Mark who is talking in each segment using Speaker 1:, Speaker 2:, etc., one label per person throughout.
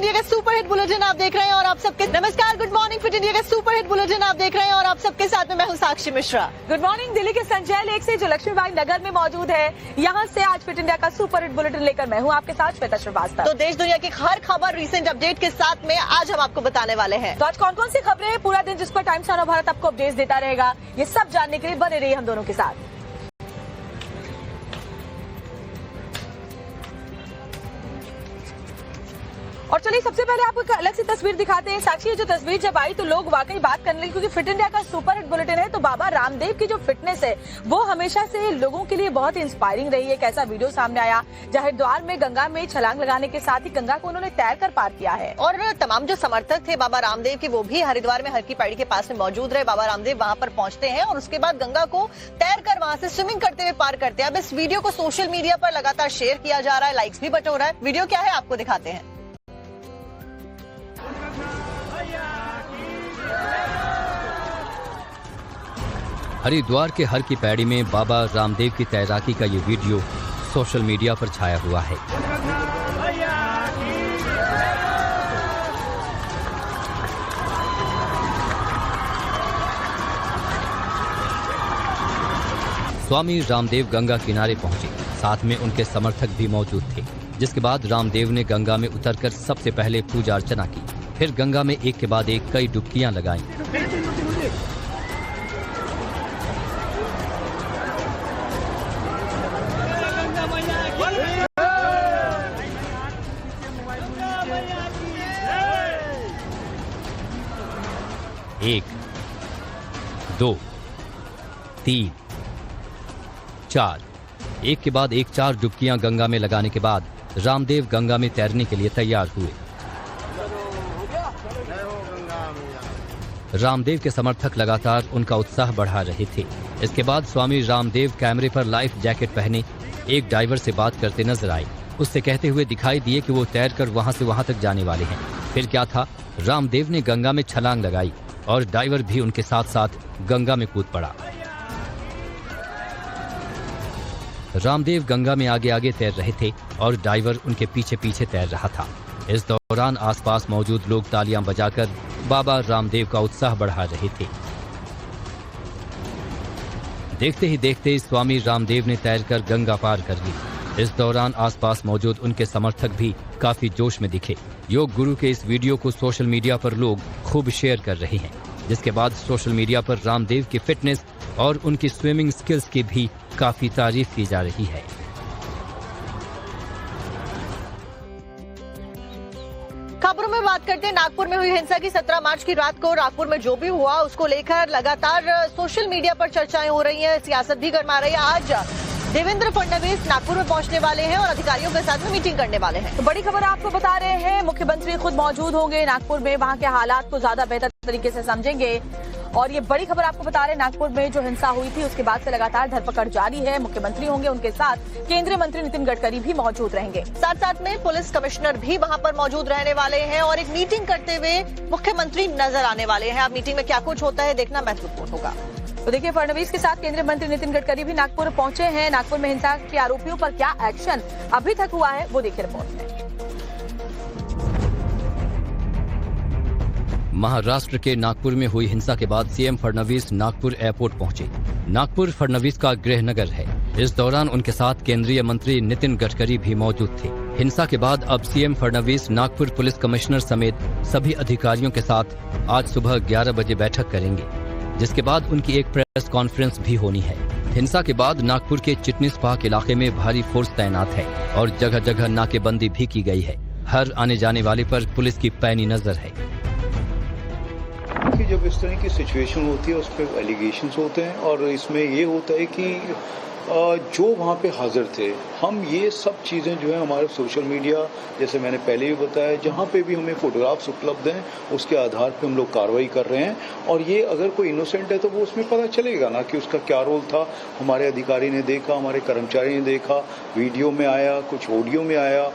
Speaker 1: India का super hit bulletin आप देख रहे हैं और आप सबके नमस्कार, गुड मॉर्निंग। फिट इंडिया का सुपर हिट बुलेटिन आप देख रहे हैं और आप सबके साथ में मैं हूं साक्षी मिश्रा।
Speaker 2: Good morning. दिल्ली के संजय लेक से जो लक्ष्मीबाई नगर में मौजूद है, यहां से आज फिट इंडिया का सुपर हिट बुलेटिन लेकर मैं हूं आपके साथ श्वेता श्रीवास्तव।
Speaker 1: तो देश दुनिया की हर खबर रिसेंट अपडेट के साथ में आज हम आपको बताने वाले हैं।
Speaker 2: तो आज कौन कौन सी खबरें हैं पूरा दिन जिस पर टाइम्स ऑफ भारत आपको अपडेट्स देता रहेगा, ये सब जानने के लिए बने रहिए हम दोनों के साथ। और चलिए सबसे पहले आपको एक अलग सी तस्वीर दिखाते हैं। साक्षी, ये जो तस्वीर जब आई तो लोग वाकई बात करने लगे, क्योंकि फिट इंडिया का सुपर हिट बुलेटिन है तो बाबा रामदेव की जो फिटनेस है वो हमेशा से लोगों के लिए बहुत इंस्पायरिंग रही है। एक ऐसा वीडियो सामने आया जहाँ हरिद्वार में गंगा में छलांग लगाने के साथ ही गंगा को उन्होंने तैर कर पार किया है।
Speaker 1: और तमाम जो समर्थक थे बाबा रामदेव के वो भी हरिद्वार में हर की पैड़ी के पास में मौजूद रहे। बाबा रामदेव वहां पर पहुंचते हैं और उसके बाद गंगा को तैर कर वहां से स्विमिंग करते हुए पार करते हैं। अब इस वीडियो को सोशल मीडिया पर लगातार शेयर किया जा रहा है, लाइक्स भी बटोर रहा है। वीडियो क्या है आपको दिखाते हैं।
Speaker 3: हरिद्वार के हर की पैड़ी में बाबा रामदेव की तैराकी का ये वीडियो सोशल मीडिया पर छाया हुआ है। स्वामी रामदेव गंगा किनारे पहुंचे, साथ में उनके समर्थक भी मौजूद थे, जिसके बाद रामदेव ने गंगा में उतरकर सबसे पहले पूजा अर्चना की। फिर गंगा में एक के बाद एक कई डुबकियां लगाईं। एक, दो, तीन, चार, एक के बाद एक 4 डुबकियां गंगा में लगाने के बाद रामदेव गंगा में तैरने के लिए तैयार हुए। रामदेव के समर्थक लगातार उनका उत्साह बढ़ा रहे थे। इसके बाद स्वामी रामदेव कैमरे पर लाइफ जैकेट पहने एक डाइवर से बात करते नजर आए। उससे कहते हुए दिखाई दिए कि वो तैरकर वहां से वहां तक जाने वाले हैं। फिर क्या था, रामदेव ने गंगा में छलांग लगाई और डाइवर भी उनके साथ साथ गंगा में कूद पड़ा। रामदेव गंगा में आगे आगे तैर रहे थे और डाइवर उनके पीछे पीछे तैर रहा था। इस दौरान आसपास मौजूद लोग तालियां बजाकर बाबा रामदेव का उत्साह बढ़ा रहे थे। देखते ही देखते स्वामी रामदेव ने तैरकर गंगा पार कर ली। इस दौरान आसपास मौजूद उनके समर्थक भी काफी जोश में दिखे। योग गुरु के इस वीडियो को सोशल मीडिया पर लोग खूब शेयर कर रहे हैं, जिसके बाद सोशल मीडिया पर रामदेव की फिटनेस और उनकी स्विमिंग स्किल्स की भी काफी तारीफ की जा रही है।
Speaker 1: खबरों में बात करते हैं। नागपुर में हुई हिंसा की 17 मार्च की रात को नागपुर में जो भी हुआ उसको लेकर लगातार सोशल मीडिया पर चर्चाएं हो रही हैं, सियासत भी गर्मा रही है। आज देवेंद्र फडणवीस नागपुर में पहुंचने वाले हैं और अधिकारियों के साथ में मीटिंग करने वाले हैं।
Speaker 2: तो बड़ी खबर आपको बता रहे हैं, मुख्यमंत्री खुद मौजूद होंगे नागपुर में, वहां के हालात को ज्यादा बेहतर तरीके से समझेंगे। और ये बड़ी खबर आपको बता रहे हैं, नागपुर में जो हिंसा हुई थी उसके बाद से लगातार धरपकड़ जारी है। मुख्यमंत्री होंगे, उनके साथ केंद्रीय मंत्री नितिन गडकरी भी मौजूद रहेंगे।
Speaker 1: साथ साथ में पुलिस कमिश्नर भी वहां पर मौजूद रहने वाले हैं और एक मीटिंग करते हुए मुख्यमंत्री नजर आने वाले हैं। अब मीटिंग में क्या कुछ होता है देखना महत्वपूर्ण होगा।
Speaker 2: तो देखिए, फडणवीस के साथ केंद्रीय मंत्री नितिन गडकरी भी नागपुर पहुंचे हैं। नागपुर में हिंसा के आरोपियों पर क्या एक्शन अभी तक हुआ है वो देखिए रिपोर्ट में।
Speaker 3: महाराष्ट्र के नागपुर में हुई हिंसा के बाद सीएम फडणवीस नागपुर एयरपोर्ट पहुंचे। नागपुर फडणवीस का गृह नगर है। इस दौरान उनके साथ केंद्रीय मंत्री नितिन गडकरी भी मौजूद थे। हिंसा के बाद अब CM Fadnavis Nagpur police commissioner समेत सभी अधिकारियों के साथ आज सुबह 11 बजे बैठक करेंगे, जिसके बाद उनकी एक प्रेस कॉन्फ्रेंस भी होनी है। हिंसा के बाद नागपुर के चिटनीस पार्क इलाके में भारी फोर्स तैनात है और जगह जगह नाकेबंदी भी की गई है। हर आने जाने वाले पर पुलिस की पैनी नजर है।
Speaker 4: कि जब इस तरह की सिचुएशन होती है उस पर एलिगेशंस होते हैं और इसमें ये होता है कि जो वहाँ पे हाजिर थे, हम ये सब चीज़ें जो है हमारे सोशल मीडिया, जैसे मैंने पहले भी बताया, जहाँ पे भी हमें फोटोग्राफ्स उपलब्ध हैं उसके आधार पे हम लोग कार्रवाई कर रहे हैं। और ये अगर कोई इनोसेंट है तो वो उसमें पता चलेगा ना कि उसका क्या रोल था। हमारे अधिकारी ने देखा, हमारे कर्मचारी ने देखा, वीडियो में आया, कुछ ऑडियो में आया,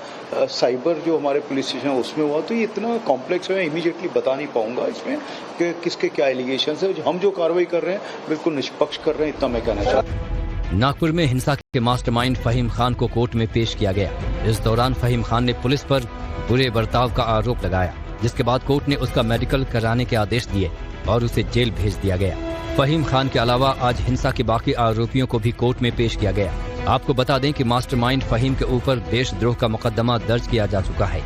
Speaker 4: साइबर जो हमारे पुलिस स्टेशन है उसमें हुआ। तो ये इतना कॉम्प्लेक्स है, मैं इमीडिएटली बता नहीं पाऊंगा इसमें कि किसके क्या एलिगेशन है। हम जो कार्रवाई कर रहे हैं बिल्कुल निष्पक्ष कर रहे हैं, इतना मैं कहना चाहता हूँ।
Speaker 3: नागपुर में हिंसा के मास्टरमाइंड फहीम खान को कोर्ट में पेश किया गया। इस दौरान फहीम खान ने पुलिस पर बुरे बर्ताव का आरोप लगाया, जिसके बाद कोर्ट ने उसका मेडिकल कराने के आदेश दिए और उसे जेल भेज दिया गया। फहीम खान के अलावा आज हिंसा के बाकी आरोपियों को भी कोर्ट में पेश किया गया। आपको बता दें कि मास्टरमाइंड फहीम के ऊपर देशद्रोह का मुकदमा दर्ज किया जा चुका है।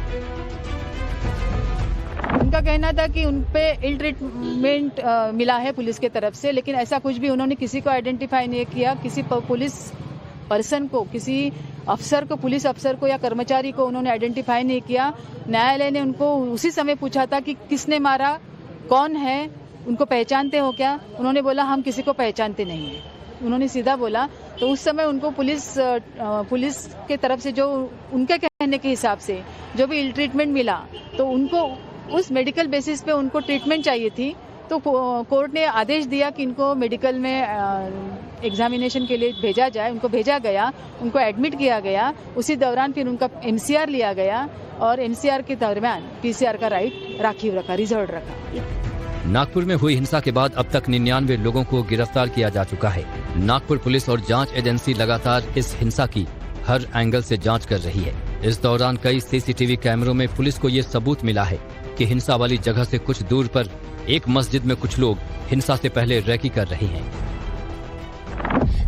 Speaker 5: उनका कहना था कि उन पे इल ट्रीटमेंट मिला है पुलिस के तरफ से, लेकिन ऐसा कुछ भी उन्होंने किसी को आइडेंटिफाई नहीं किया। किसी पुलिस पर्सन को, किसी अफसर को, पुलिस अफसर को या कर्मचारी को उन्होंने आइडेंटिफाई नहीं किया। न्यायालय ने उनको उसी समय पूछा था कि किसने मारा, कौन है, उनको पहचानते हो क्या? उन्होंने बोला हम किसी को पहचानते नहीं हैं। उन्होंने सीधा बोला। तो उस समय उनको पुलिस के तरफ से जो उनके कहने के हिसाब से जो भी इल ट्रीटमेंट मिला, तो उनको उस मेडिकल बेसिस पे उनको ट्रीटमेंट चाहिए थी। तो कोर्ट ने आदेश दिया कि इनको मेडिकल में एग्जामिनेशन के लिए भेजा जाए। उनको भेजा गया, उनको एडमिट किया गया। उसी दौरान फिर उनका एमसीआर लिया गया और एमसीआर के दरमियान पीसीआर का राइट राखीव रखा, रिजर्व रखा।
Speaker 3: नागपुर में हुई हिंसा के बाद अब तक 99 लोगों को गिरफ्तार किया जा चुका है। नागपुर पुलिस और जांच एजेंसी लगातार इस हिंसा की हर एंगल से जांच कर रही है। इस दौरान कई सीसीटीवी कैमरों में पुलिस को ये सबूत मिला है कि हिंसा वाली जगह से कुछ दूर पर एक मस्जिद में कुछ लोग हिंसा से पहले रैकी कर रहे हैं।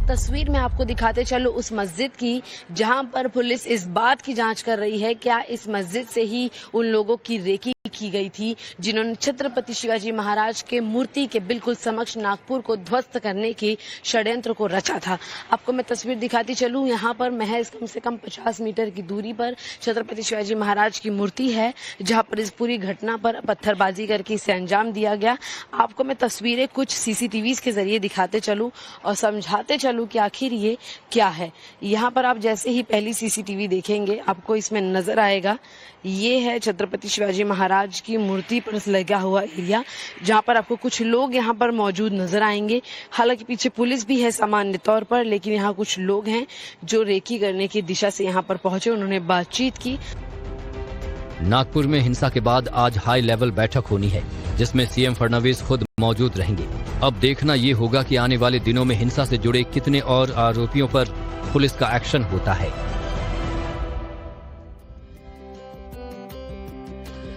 Speaker 6: तस्वीर में आपको दिखाते चलो उस मस्जिद की, जहां पर पुलिस इस बात की जांच कर रही है क्या इस मस्जिद से ही उन लोगों की रेकी की गई थी जिन्होंने छत्रपति शिवाजी महाराज के मूर्ति के बिल्कुल समक्ष नागपुर को ध्वस्त करने के षड्यंत्र को रचा था। आपको मैं तस्वीर दिखाती चलूं, यहाँ पर महज कम से कम 50 मीटर की दूरी पर छत्रपति शिवाजी महाराज की मूर्ति है, जहां पर इस पूरी घटना पर पत्थरबाजी करके इसे अंजाम दिया गया। आपको मैं तस्वीरें कुछ सीसीटीवी के जरिए दिखाते चलूं और समझाते चलूं कि आखिर ये क्या है। यहाँ पर आप जैसे ही पहली सीसीटीवी देखेंगे आपको इसमें नजर आएगा, ये है छत्रपति शिवाजी महाराज की मूर्ति पर लगा हुआ एरिया, जहां पर आपको कुछ लोग यहाँ पर मौजूद नजर आएंगे। हालांकि पीछे पुलिस भी है सामान्य तौर पर, लेकिन यहाँ कुछ लोग हैं जो रेकी करने की दिशा से यहाँ पर पहुंचे, उन्होंने बातचीत की।
Speaker 3: नागपुर में हिंसा के बाद आज हाई लेवल बैठक होनी है, जिसमें सीएम फडणवीस खुद मौजूद रहेंगे। अब देखना ये होगा कि आने वाले दिनों में हिंसा से जुड़े कितने और आरोपियों पर पुलिस का एक्शन होता है।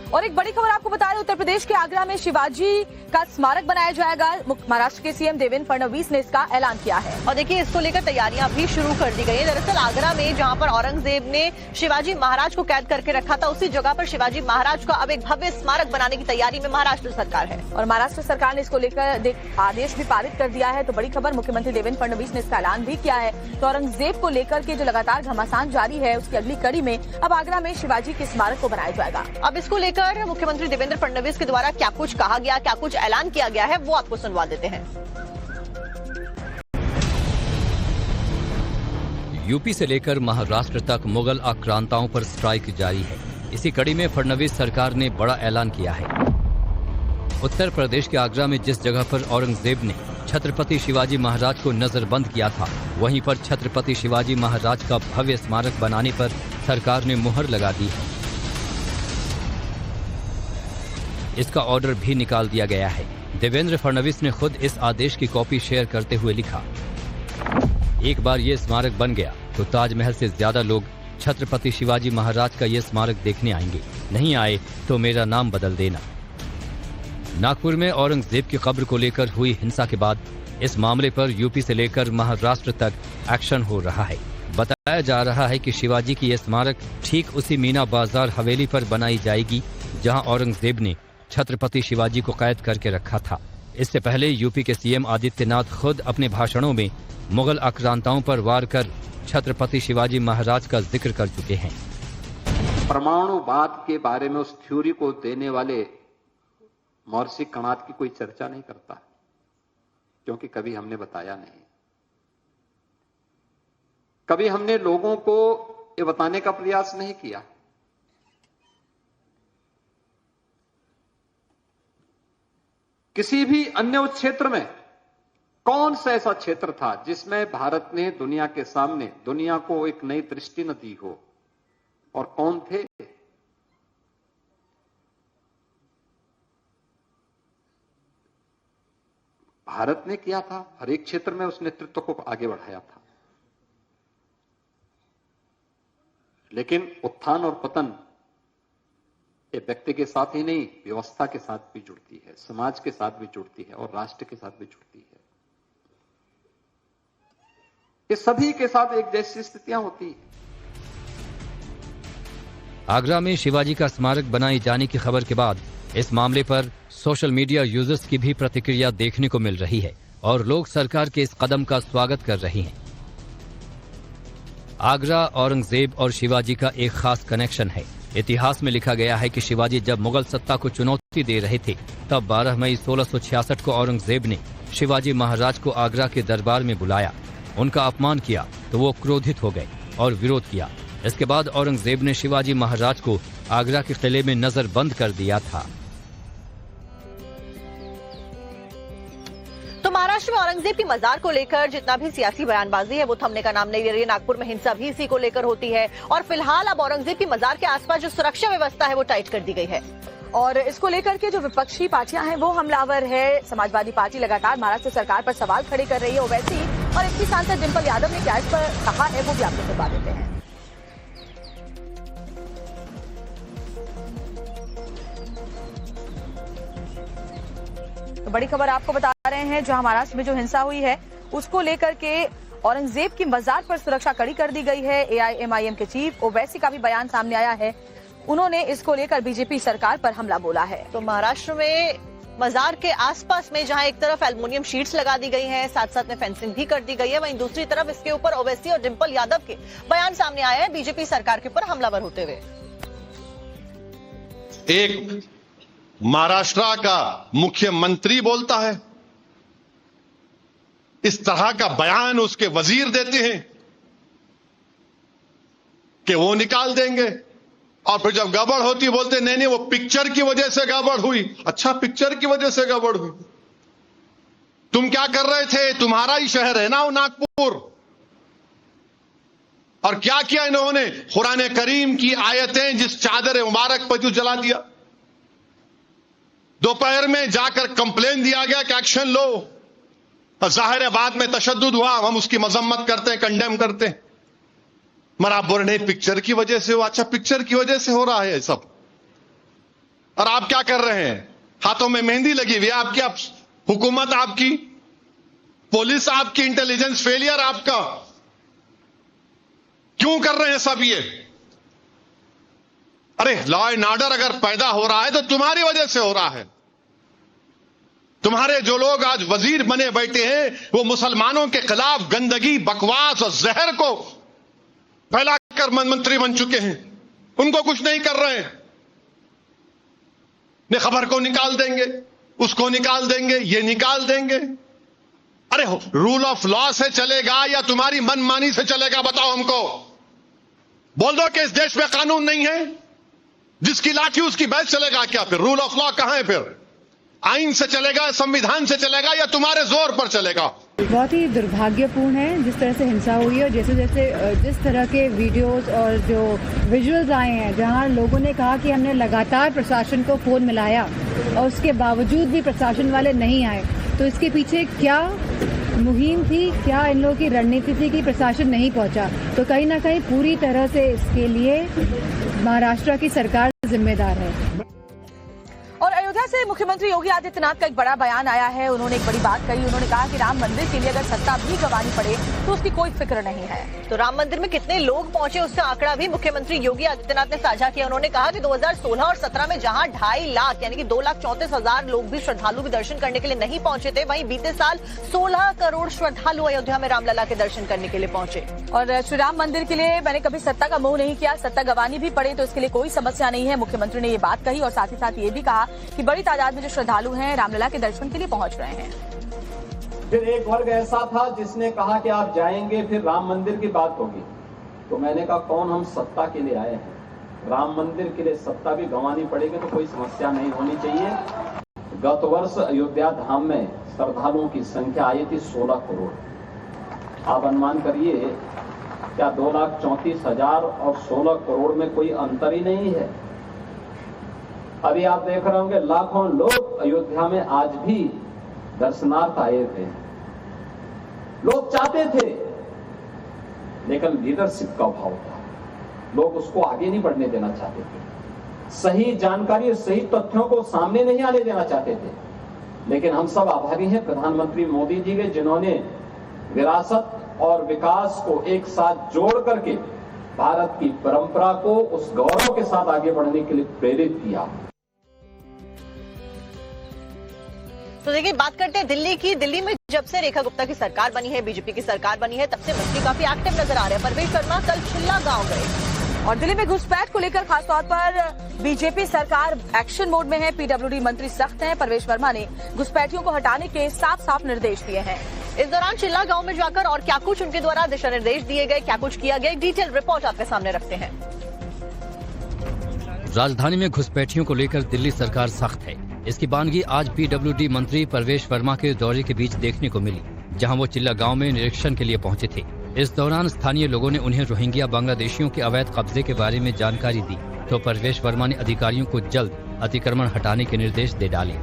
Speaker 2: और एक बड़ी खबर आपको बता रहे, उत्तर प्रदेश के आगरा में शिवाजी का स्मारक बनाया जाएगा। महाराष्ट्र के सीएम देवेंद्र फडणवीस ने इसका ऐलान किया है।
Speaker 1: और देखिए, इसको लेकर तैयारियां भी शुरू कर दी गई है। दरअसल आगरा में जहां पर औरंगजेब ने शिवाजी महाराज को कैद करके रखा था, उसी जगह पर शिवाजी महाराज का अब एक भव्य स्मारक बनाने की तैयारी में महाराष्ट्र सरकार है।
Speaker 2: और महाराष्ट्र सरकार ने इसको लेकर आदेश भी पारित कर दिया है। तो बड़ी खबर, मुख्यमंत्री देवेंद्र फडणवीस ने इसका ऐलान भी किया है। तो औरंगजेब को लेकर के जो लगातार घमासान जारी है, उसकी अगली कड़ी में अब आगरा में शिवाजी के स्मारक को बनाया जाएगा।
Speaker 1: अब इसको लेकर मुख्यमंत्री देवेंद्र फडणवीस के द्वारा क्या कुछ कहा गया, क्या कुछ ऐलान किया गया है, वो आपको सुनवा देते हैं।
Speaker 3: यूपी से लेकर महाराष्ट्र तक मुगल आक्रांताओं पर स्ट्राइक जारी है। इसी कड़ी में फडणवीस सरकार ने बड़ा ऐलान किया है। उत्तर प्रदेश के आगरा में जिस जगह पर औरंगजेब ने छत्रपति शिवाजी महाराज को नजरबंद किया था, वहीं पर छत्रपति शिवाजी महाराज का भव्य स्मारक बनाने पर सरकार ने मुहर लगा दी है। इसका ऑर्डर भी निकाल दिया गया है। देवेंद्र फडणवीस ने खुद इस आदेश की कॉपी शेयर करते हुए लिखा, एक बार ये स्मारक बन गया तो ताजमहल से ज्यादा लोग छत्रपति शिवाजी महाराज का ये स्मारक देखने आएंगे। नहीं आए तो मेरा नाम बदल देना। नागपुर में औरंगजेब की कब्र को लेकर हुई हिंसा के बाद इस मामले पर यूपी से लेकर महाराष्ट्र तक एक्शन हो रहा है। बताया जा रहा है कि शिवाजी की यह स्मारक ठीक उसी मीना बाजार हवेली पर बनाई जाएगी जहां औरंगजेब ने छत्रपति शिवाजी को कैद करके रखा था। इससे पहले यूपी के सीएम आदित्यनाथ खुद अपने भाषणों में मुगल आक्रांताओं पर वार कर छत्रपति शिवाजी महाराज का जिक्र कर चुके हैं।
Speaker 7: परमाणुवाद के बारे में उस थ्योरी को देने वाले महर्षि कणाद की कोई चर्चा नहीं करता, क्योंकि कभी हमने बताया नहीं। कभी हमने लोगों को ये बताने का प्रयास नहीं किया। किसी भी अन्य क्षेत्र में कौन सा ऐसा क्षेत्र था जिसमें भारत ने दुनिया के सामने दुनिया को एक नई दृष्टि न दी हो, और कौन थे? भारत ने किया था। हर एक क्षेत्र में उस नेतृत्व को आगे बढ़ाया था। लेकिन उत्थान और पतन ये व्यक्ति के साथ ही नहीं, व्यवस्था के साथ भी जुड़ती है, समाज के साथ भी जुड़ती है और राष्ट्र के साथ भी जुड़ती है। ये सभी के साथ एक जैसी स्थितियां होती है।
Speaker 3: आगरा में शिवाजी का स्मारक बनाए जाने की खबर के बाद इस मामले पर सोशल मीडिया यूजर्स की भी प्रतिक्रिया देखने को मिल रही है और लोग सरकार के इस कदम का स्वागत कर रहे हैं। आगरा औरंगजेब और शिवाजी का एक खास कनेक्शन है। इतिहास में लिखा गया है कि शिवाजी जब मुगल सत्ता को चुनौती दे रहे थे तब 12 मई 1666 को औरंगजेब ने शिवाजी महाराज को आगरा के दरबार में बुलाया, उनका अपमान किया तो वो क्रोधित हो गए और विरोध किया। इसके बाद औरंगजेब ने शिवाजी महाराज को आगरा के किले में नजरबंद कर दिया था।
Speaker 1: तो महाराष्ट्र में औरंगजेब की मजार को लेकर जितना भी सियासी बयानबाजी है वो थमने का नाम नहीं ले रही। नागपुर में हिंसा भी इसी को लेकर होती है और फिलहाल अब औरंगजेब की मजार के आसपास जो सुरक्षा व्यवस्था है वो टाइट कर दी गई है
Speaker 2: और इसको लेकर के जो विपक्षी पार्टियां हैं वो हमलावर है। समाजवादी पार्टी लगातार महाराष्ट्र सरकार पर सवाल खड़े कर रही है ओवैसी और इसकी सांसद डिंपल यादव ने क्या इस पर कहा है वो भी आपको बता देते हैं। तो बड़ी खबर आपको बता रहे हैं, जहां महाराष्ट्र में जो हिंसा हुई है उसको लेकर के औरंगजेब की मजार पर सुरक्षा कड़ी कर दी गई है। एआईएमआईएम के चीफ ओवैसी का भी बयान सामने आया है, उन्होंने इसको लेकर बीजेपी सरकार पर हमला बोला है।
Speaker 1: तो महाराष्ट्र में मजार के आसपास में जहां एक तरफ एल्युमिनियम शीट्स लगा दी गई हैं, साथ साथ में फेंसिंग भी कर दी गई है, वहीं दूसरी तरफ इसके ऊपर ओवैसी और डिंपल यादव के बयान सामने आए हैं बीजेपी सरकार के ऊपर हमलावर होते हुए।
Speaker 8: एक महाराष्ट्र का मुख्यमंत्री बोलता है, इस तरह का बयान उसके वजीर देते हैं कि वो निकाल देंगे और फिर जब गड़बड़ होती बोलते नहीं नहीं वो पिक्चर की वजह से गड़बड़ हुई। अच्छा, पिक्चर की वजह से गड़बड़ हुई? तुम क्या कर रहे थे? तुम्हारा ही शहर है ना वो नागपुर। और क्या किया इन्होंने? कुरान करीम की आयतें जिस चादर मुबारक पर जो जला दिया। दोपहर में जाकर कंप्लेन दिया गया कि एक्शन लो। जाहिर है बाद में तशद्दुद हुआ, हम उसकी मजम्मत करते हैं, कंडेम करते हैं, मगर आप बोल रहे पिक्चर की वजह से हुआ। अच्छा, पिक्चर की वजह से हो रहा है सब, और आप क्या कर रहे हैं? हाथों में मेहंदी लगी हुई है आपकी, आप हुकूमत आपकी, पुलिस आपकी, इंटेलिजेंस फेलियर आपका। क्यों कर रहे हैं सब ये? अरे लॉ एंड ऑर्डर अगर पैदा हो रहा है तो तुम्हारी वजह से हो रहा है। तुम्हारे जो लोग आज वजीर बने बैठे हैं वो मुसलमानों के खिलाफ गंदगी, बकवास और जहर को फैलाकर मंत्री बन चुके हैं, उनको कुछ नहीं कर रहे हैं। ने खबर को निकाल देंगे, उसको निकाल देंगे, ये निकाल देंगे। अरे रूल ऑफ लॉ से चलेगा या तुम्हारी मनमानी से चलेगा? बताओ हमको। बोल दो कि इस देश में कानून नहीं है, जिसकी लाठी उसकी बैच चलेगा क्या? फिर रूल ऑफ लॉ कहां है? फिर आइन से चलेगा, संविधान से चलेगा या तुम्हारे जोर पर चलेगा?
Speaker 9: बहुत ही दुर्भाग्यपूर्ण है जिस तरह से हिंसा हुई है और जैसे जैसे जिस तरह के वीडियोस और जो विजुअल्स आए हैं जहां लोगों ने कहा कि हमने लगातार प्रशासन को फोन मिलाया और उसके बावजूद भी प्रशासन वाले नहीं आए, तो इसके पीछे क्या मुहिम थी, क्या इन लोगों की रणनीति थी कि प्रशासन नहीं पहुंचा? तो कहीं ना कहीं पूरी तरह से इसके लिए महाराष्ट्र की सरकार जिम्मेदार है।
Speaker 2: और अयोध्या से मुख्यमंत्री योगी आदित्यनाथ का एक बड़ा बयान आया है। उन्होंने एक बड़ी बात कही, उन्होंने कहा कि राम मंदिर के लिए अगर सत्ता भी गंवानी पड़े तो उसकी कोई फिक्र नहीं है।
Speaker 1: तो राम मंदिर में कितने लोग पहुंचे उसका आंकड़ा भी मुख्यमंत्री योगी आदित्यनाथ ने साझा किया। उन्होंने कहा कि 2016 और 17 में जहां 2.5 लाख यानी कि 2,34,000 लोग भी श्रद्धालु भी दर्शन करने के लिए नहीं पहुंचे थे, वहीं बीते साल 16 करोड़ श्रद्धालु अयोध्या में रामलला के दर्शन करने के लिए पहुंचे।
Speaker 2: और श्री राम मंदिर के लिए मैंने कभी सत्ता का मोह नहीं किया, सत्ता गंवानी भी पड़े तो इसके लिए कोई समस्या नहीं है। मुख्यमंत्री ने ये बात कही और साथ ही साथ ये भी कहा कि बड़ी तादाद में जो श्रद्धालु हैं रामलला के दर्शन के लिए पहुंच रहे हैं।
Speaker 7: फिर एक वर्ग ऐसा था जिसने कहा कि आप जाएंगे फिर राम मंदिर की बात होगी, तो मैंने कहा कौन हम सत्ता के लिए आए हैं? राम मंदिर के लिए सत्ता भी गंवानी पड़ेगी तो कोई समस्या नहीं होनी चाहिए। गत वर्ष अयोध्या धाम में श्रद्धालुओं की संख्या आई थी 16 करोड़। आप अनुमान करिए क्या 2,34,000 और 16 करोड़ में कोई अंतर ही नहीं है? अभी आप देख रहे होंगे लाखों लोग अयोध्या में आज भी दर्शनार्थ आए थे। लोग चाहते थे, लेकिन लीडरशिप का अभाव था, लोग उसको आगे नहीं बढ़ने देना चाहते थे, सही जानकारी और सही तथ्यों को सामने नहीं आने देना चाहते थे। लेकिन हम सब आभारी हैं प्रधानमंत्री मोदी जी के, जिन्होंने विरासत और विकास को एक साथ जोड़ करके भारत की परंपरा को उस गौरव के साथ आगे बढ़ने के लिए प्रेरित किया।
Speaker 1: तो देखिए, बात करते हैं दिल्ली की। दिल्ली में जब से रेखा गुप्ता की सरकार बनी है, बीजेपी की सरकार बनी है, तब से मंत्री काफी एक्टिव नजर आ रहे हैं। परवेश वर्मा कल छिल्ला गांव गए
Speaker 2: और दिल्ली में घुसपैठ को लेकर खासतौर पर बीजेपी सरकार एक्शन मोड में है। पीडब्ल्यूडी मंत्री सख्त हैं। परवेश वर्मा ने घुसपैठियों को हटाने के साफ साफ निर्देश दिए हैं।
Speaker 1: इस दौरान चिल्ला गांव में जाकर और क्या कुछ उनके द्वारा दिशा निर्देश दिए गए, क्या कुछ किया गया, एक डिटेल रिपोर्ट आपके सामने रखते हैं।
Speaker 3: राजधानी में घुसपैठियों को लेकर दिल्ली सरकार सख्त है। इसकी बानगी आज पीडब्ल्यूडी मंत्री परवेश वर्मा के दौरे के बीच देखने को मिली, जहां वो चिल्ला गांव में निरीक्षण के लिए पहुंचे थे। इस दौरान स्थानीय लोगों ने उन्हें रोहिंग्या बांग्लादेशियों के अवैध कब्जे के बारे में जानकारी दी, तो परवेश वर्मा ने अधिकारियों को जल्द अतिक्रमण हटाने के निर्देश दे डाले।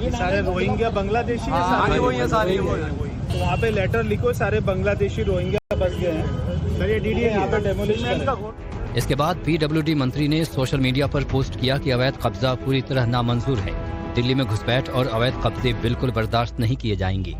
Speaker 10: ये सारे रोहिंग्या बांग्लादेशी सारे तो वहाँ पे लेटर लिखो, सारे बांग्लादेशी रोहिंग्या बस गए हैं सर, ये डीडी यहाँ पे डेमोलिशन।
Speaker 3: इसके बाद पीडब्ल्यूडी मंत्री ने सोशल मीडिया पर पोस्ट किया कि अवैध कब्जा पूरी तरह नामंजूर है। दिल्ली में घुसपैठ और अवैध कब्जे बिल्कुल बर्दाश्त नहीं किए जाएंगे।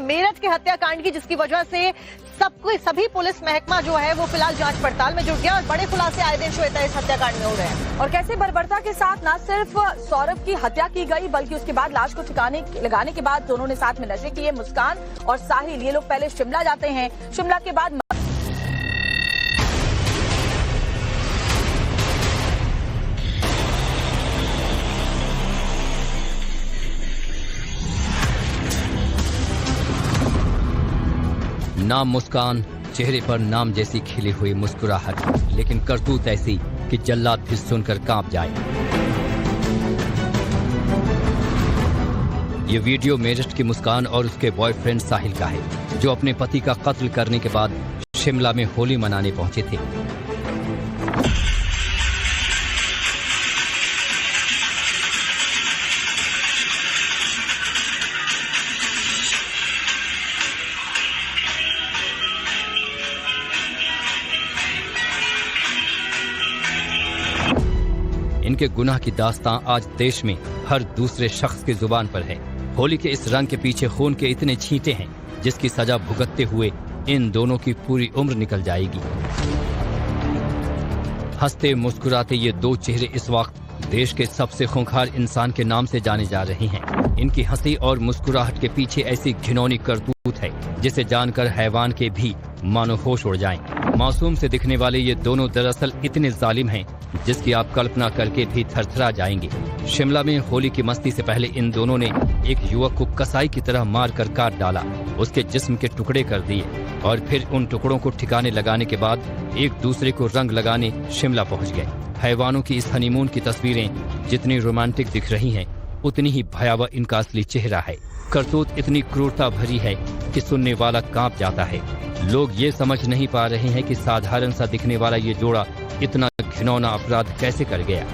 Speaker 1: मेरठ के हत्याकांड की, जिसकी वजह से सभी पुलिस महकमा जो है वो फिलहाल जांच पड़ताल में जुट गया और बड़े खुलासे आए दिन श्वेता इस हत्याकांड में हो रहे हैं।
Speaker 2: और कैसे बर्बरता के साथ न सिर्फ सौरभ की हत्या की गई, बल्कि उसके बाद लाश को ठिकाने लगाने के बाद दोनों ने साथ में नशे किए। मुस्कान और साहिल, ये लोग पहले शिमला जाते हैं, शिमला के बाद
Speaker 3: नाम मुस्कान, चेहरे पर नाम जैसी खिली हुई मुस्कुराहट, लेकिन करतूत ऐसी कि जल्लाद भी सुनकर कांप जाए। ये वीडियो मेरठ की मुस्कान और उसके बॉयफ्रेंड साहिल का है, जो अपने पति का कत्ल करने के बाद शिमला में होली मनाने पहुंचे थे। इनके गुनाह की दास्तां आज देश में हर दूसरे शख्स की जुबान पर है। होली के इस रंग के पीछे खून के इतने छींटे हैं, जिसकी सजा भुगतते हुए इन दोनों की पूरी उम्र निकल जाएगी। हंसते मुस्कुराते ये दो चेहरे इस वक्त देश के सबसे खूंखार इंसान के नाम से जाने जा रहे हैं। इनकी हंसी और मुस्कुराहट के पीछे ऐसी घिनौनी करतूत है, जिसे जानकर हैवान के भी मानो होश उड़ जाएं। मासूम से दिखने वाले ये दोनों दरअसल इतने जालिम हैं, जिसकी आप कल्पना करके भी थरथरा जाएंगे। शिमला में होली की मस्ती से पहले इन दोनों ने एक युवक को कसाई की तरह मार कर काट डाला, उसके जिस्म के टुकड़े कर दिए और फिर उन टुकड़ों को ठिकाने लगाने के बाद एक दूसरे को रंग लगाने शिमला पहुंच गए। हैवानों की इस हनीमून की तस्वीरें जितनी रोमांटिक दिख रही हैं, उतनी ही भयावह इनका असली चेहरा है। करतूत इतनी क्रूरता भरी है कि सुनने वाला कांप जाता है। लोग ये समझ नहीं पा रहे हैं कि साधारण सा दिखने वाला ये जोड़ा इतना घिनौना अपराध कैसे कर गया।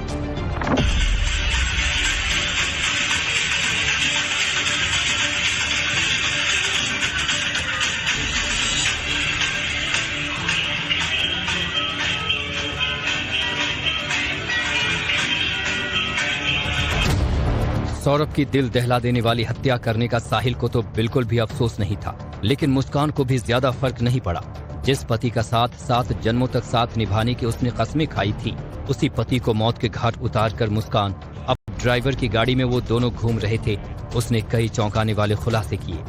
Speaker 3: सौरभ की दिल दहला देने वाली हत्या करने का साहिल को तो बिल्कुल भी अफसोस नहीं था, लेकिन मुस्कान को भी ज्यादा फर्क नहीं पड़ा। जिस पति का साथ 7 जन्मों तक साथ निभाने की उसने कस्में खाई थी, उसी पति को मौत के घाट उतारकर मुस्कान अब ड्राइवर की गाड़ी में वो दोनों घूम रहे थे। उसने कई चौंकाने वाले खुलासे किए।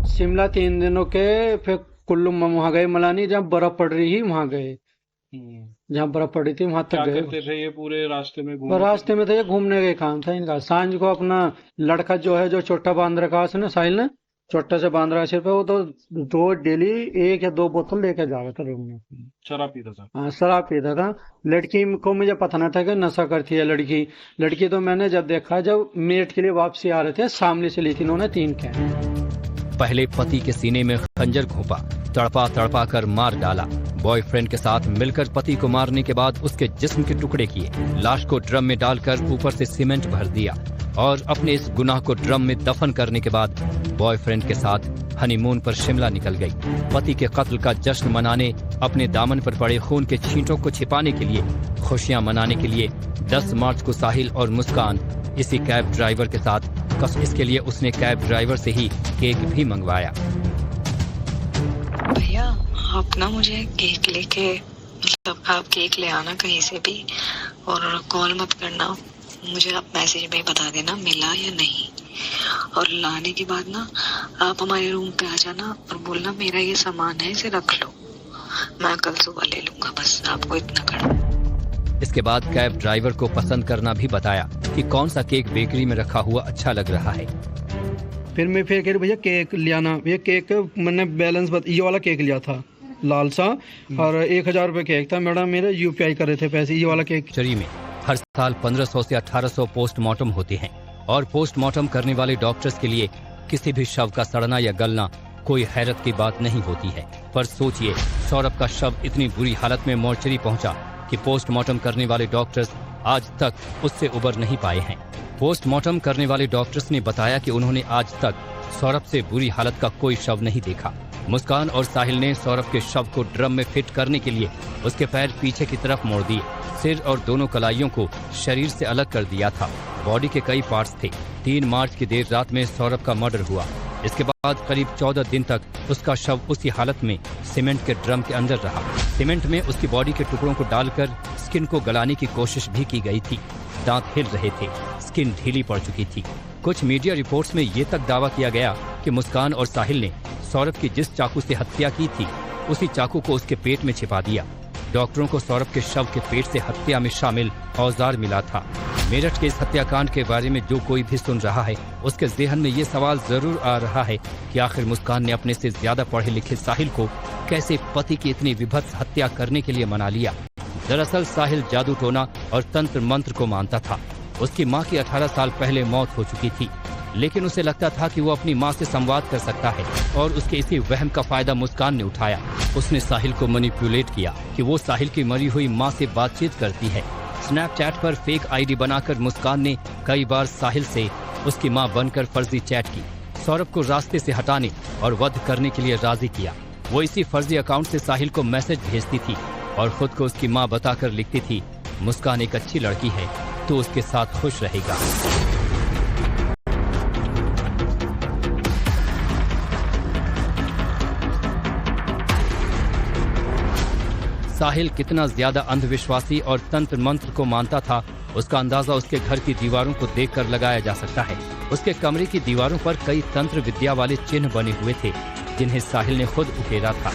Speaker 11: शिमला 3 दिनों के, फिर कुल्लू वहाँ गए, मलानी जहाँ बर्फ पड़ रही वहाँ गए, जहाँ बर्फ पड़ी थी वहां तक गए।
Speaker 10: करते थे ये पूरे रास्ते में
Speaker 11: रास्ते में थे, ये घूमने का काम था इनका। सांझ को अपना लड़का जो है, जो छोटा बांध रखा उसने, साहिल ने छोटा से बांध रखा सिर पे, वो तो 2 डेली 1 या 2 बोतल लेके जा रहा था रूम में,
Speaker 10: शराब पीता था।
Speaker 11: हाँ, शराब पीता था। लड़की को मुझे पता नहीं था कि नशा करती है लड़की तो मैंने जब देखा, जब मेरठ के लिए वापसी आ रहे थे, सामने से ली थी इन्होंने 3 कैन।
Speaker 3: पहले पति के सीने में खंजर घोंपा, तड़पा कर मार डाला। बॉयफ्रेंड के साथ मिलकर पति को मारने के बाद उसके जिस्म के टुकड़े किए, लाश को ड्रम में डालकर ऊपर से सीमेंट भर दिया, और अपने इस गुनाह को ड्रम में दफन करने के बाद बॉयफ्रेंड के साथ हनीमून पर शिमला निकल गई। पति के कत्ल का जश्न मनाने, अपने दामन पर पड़े खून के छींटों को छिपाने के लिए, खुशियां मनाने के लिए 10 मार्च को साहिल और मुस्कान इसी कैब ड्राइवर के साथ, इसके लिए उसने कैब ड्राइवर से ही केक भी मंगवाया।
Speaker 12: भैया आप ना मुझे केक लेके, मतलब आप केक ले आना कहीं से भी और कॉल मत करना, मुझे आप मैसेज में बता देना मिला या नहीं। और लाने के बाद ना आप हमारे रूम पे आ जाना और बोलना मेरा ये सामान है, इसे रख लो, मैं कल सुबह ले लूंगा, बस आपको इतना करना।
Speaker 3: इसके बाद कैब ड्राइवर को पसंद करना भी बताया कि कौन सा केक बेकरी में रखा हुआ अच्छा लग रहा है।
Speaker 11: फिर मैं कह रही भैया केक ले आना। ये केक मैंने बैलेंस ये वाला केक लिया था लाल सा, और 1000 रुपए केक था। मैडम मेरे UPI कर रहे थे पैसे, ये वाला केक।
Speaker 3: चरी में हर साल 1500 से 1800 पोस्टमार्टम होते हैं और पोस्टमार्टम करने वाले डॉक्टर्स के लिए किसी भी शव का सड़ना या गलना कोई हैरत की बात नहीं होती है। पर सोचिए, सौरभ का शव इतनी बुरी हालत में मोर्चरी पहुंचा कि पोस्टमार्टम करने वाले डॉक्टर्स आज तक उससे उबर नहीं पाए हैं। पोस्टमार्टम करने वाले डॉक्टर्स ने बताया कि उन्होंने आज तक सौरभ से बुरी हालत का कोई शव नहीं देखा। मुस्कान और साहिल ने सौरभ के शव को ड्रम में फिट करने के लिए उसके पैर पीछे की तरफ मोड़ दिए, सिर और दोनों कलाइयों को शरीर से अलग कर दिया था। बॉडी के कई पार्ट्स थे। 3 मार्च की देर रात में सौरभ का मर्डर हुआ। इसके बाद करीब 14 दिन तक उसका शव उसी हालत में सीमेंट के ड्रम के अंदर रहा। सीमेंट में उसकी बॉडी के टुकड़ों को डालकर स्किन को गलाने की कोशिश भी की गई थी। दांत हिल रहे थे, स्किन ढीली पड़ चुकी थी। कुछ मीडिया रिपोर्ट्स में ये तक दावा किया गया कि मुस्कान और साहिल ने सौरभ की जिस चाकू से हत्या की थी उसी चाकू को उसके पेट में छिपा दिया। डॉक्टरों को सौरभ के शव के पेट से हत्या में शामिल औजार मिला था। मेरठ के इस हत्याकांड के बारे में जो कोई भी सुन रहा है उसके ज़हन में ये सवाल जरूर आ रहा है कि आखिर मुस्कान ने अपने से ज्यादा पढ़े लिखे साहिल को कैसे पति की इतनी विभत्स हत्या करने के लिए मना लिया। दरअसल साहिल जादू टोना और तंत्र मंत्र को मानता था। उसकी मां की 18 साल पहले मौत हो चुकी थी, लेकिन उसे लगता था कि वो अपनी मां से संवाद कर सकता है और उसके इसी वहम का फायदा मुस्कान ने उठाया। उसने साहिल को मैनिपुलेट किया कि वो साहिल की मरी हुई मां से बातचीत करती है। स्नैपचैट पर फेक आईडी बनाकर मुस्कान ने कई बार साहिल से उसकी मां बनकर फर्जी चैट की। सौरभ को रास्ते से हटाने और वध करने के लिए राजी किया। वो इसी फर्जी अकाउंट से साहिल को मैसेज भेजती थी और खुद को उसकी मां बताकर लिखती थी, मुस्कान एक अच्छी लड़की है तो उसके साथ खुश रहेगा। साहिल कितना ज्यादा अंधविश्वासी और तंत्र मंत्र को मानता था उसका अंदाजा उसके घर की दीवारों को देखकर लगाया जा सकता है। उसके कमरे की दीवारों पर कई तंत्र विद्या वाले चिन्ह बने हुए थे जिन्हें साहिल ने खुद उकेरा था।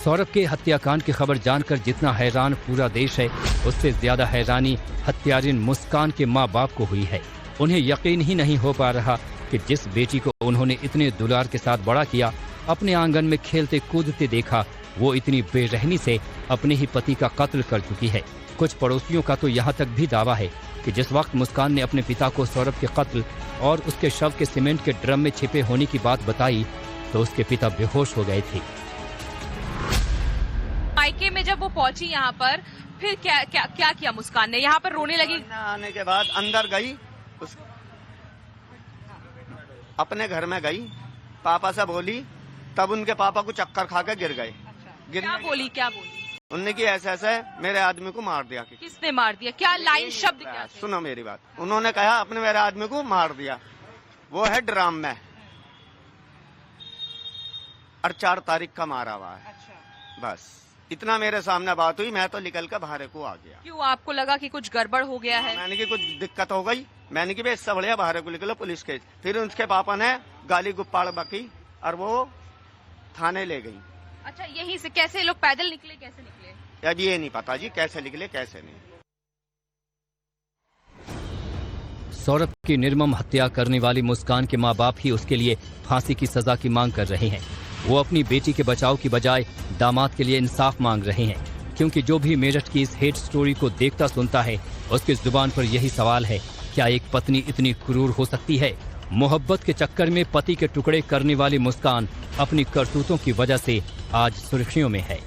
Speaker 3: सौरभ के हत्याकांड की खबर जानकर जितना हैरान पूरा देश है, उससे ज्यादा हैरानी हत्यारिन मुस्कान के माँ बाप को हुई है। उन्हें यकीन ही नहीं हो पा रहा कि जिस बेटी को उन्होंने इतने दुलार के साथ बड़ा किया, अपने आंगन में खेलते कूदते देखा, वो इतनी बेरहमी से अपने ही पति का कत्ल कर चुकी है। कुछ पड़ोसियों का तो यहाँ तक भी दावा है कि जिस वक्त मुस्कान ने अपने पिता को सौरभ के कत्ल और उसके शव के सीमेंट के ड्रम में छिपे होने की बात बताई तो उसके पिता बेहोश हो गए थे।
Speaker 2: मायके में जब वो पहुंची यहाँ पर, फिर क्या किया मुस्कान ने? यहाँ पर रोने लगी।
Speaker 13: आने के बाद अंदर गई, अपने घर में गई, पापा से बोली, तब उनके पापा को चक्कर खा के गिर गए।
Speaker 2: क्या बोली?
Speaker 13: उनने की ऐसे मेरे आदमी को मार दिया।
Speaker 2: किसने मार दिया? क्या लाइन शब्द क्या थे?
Speaker 13: सुनो मेरी बात। उन्होंने कहा अपने मेरे आदमी को मार दिया, वो है ड्राम में, और 4 तारीख का मारा हुआ है। बस इतना मेरे सामने बात हुई, मैं तो निकल कर बाहर को आ गया।
Speaker 2: क्यों, आपको लगा कि कुछ गड़बड़ हो गया है?
Speaker 13: मैंने की कुछ दिक्कत हो गई, मैंने की इससे बढ़िया बाहर को निकलो पुलिस के। फिर उसके पापा ने गाली गुप्पाड़ बकी और वो थाने ले गई।
Speaker 2: अच्छा, यहीं से कैसे लोग पैदल निकले? कैसे निकले
Speaker 13: अब ये नहीं पता जी, कैसे निकले कैसे नहीं।
Speaker 3: सौरभ की निर्मम हत्या करने वाली मुस्कान के माँ बाप ही उसके लिए फांसी की सजा की मांग कर रहे हैं। वो अपनी बेटी के बचाव की बजाय दामाद के लिए इंसाफ मांग रहे हैं, क्योंकि जो भी मेरठ की इस हेट स्टोरी को देखता सुनता है उसकी जुबान पर यही सवाल है, क्या एक पत्नी इतनी क्रूर हो सकती है? मोहब्बत के चक्कर में पति के टुकड़े करने वाली मुस्कान अपनी करतूतों की वजह से आज सुर्खियों में है।